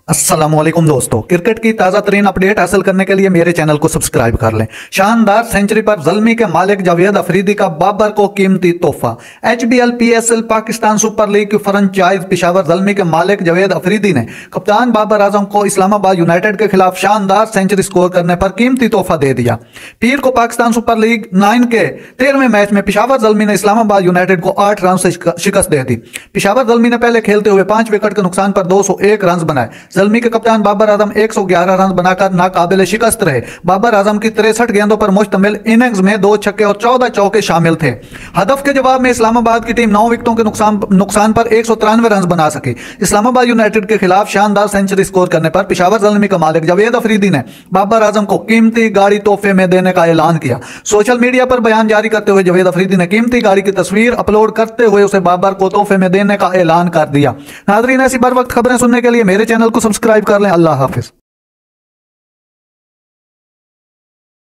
अस्सलामुअलैकुम दोस्तों, क्रिकेट की ताज़ा तरीन अपडेट हासिल करने के लिए मेरे चैनल को सब्सक्राइब कर लें। शानदार सेंचुरी पर ज़ल्मी के मालिक जावेद अफरीदी का बाबर को कीमती तोहफा। HBL PSL Pakistan super league की फ्रेंचाइज पिशावर ज़ल्मी के मालिक जावेद अफरीदी ने कप्तान बाबर आजम को इस्लामाबाद यूनाइटेड के खिलाफ शानदार सेंचुरी स्कोर करने पर कीमती तोहफा दे दिया। पीर को पाकिस्तान सुपर लीग 9 के 13वें मैच में पिशावर ज़ल्मी ने इस्लामाबाद यूनाइटेड को 8 रन से शिकस्त दे दी। पिशावर ज़ल्मी ने पहले खेलते हुए 5 विकेट के नुकसान पर 201 रन बनाए। ज़ल्मी के कप्तान बाबर आजम 111 रन बनाकर नाकाबिले शिकस्त रहे। बाबर आजम की 63 गेंदों पर मुश्तमिल इनिंग्स में 2 छक्के और 14 चौके शामिल थे। हदफ के जवाब में इस्लामाबाद की टीम 9 विकेटों के नुकसान पर 193 रन बना सकी। इस्लामाबाद यूनाइटेड के खिलाफ शानदार सेंचुरी स्कोर करने पर पिशावर ज़ल्मी का मालिक जावेद अफरीदी ने बाबर आजम को कीमती गाड़ी तोहफे में देने का ऐलान किया। सोशल मीडिया पर बयान जारी करते हुए जावेद अफरीदी ने कीमती गाड़ी की तस्वीर अपलोड करते हुए उसे बाबर को तोहफे में देने का ऐलान कर दिया। नाज़रीन, ऐसी बर वक्त खबरें सुनने के लिए मेरे चैनल को सब्सक्राइब कर लें। अल्लाह हाफिज।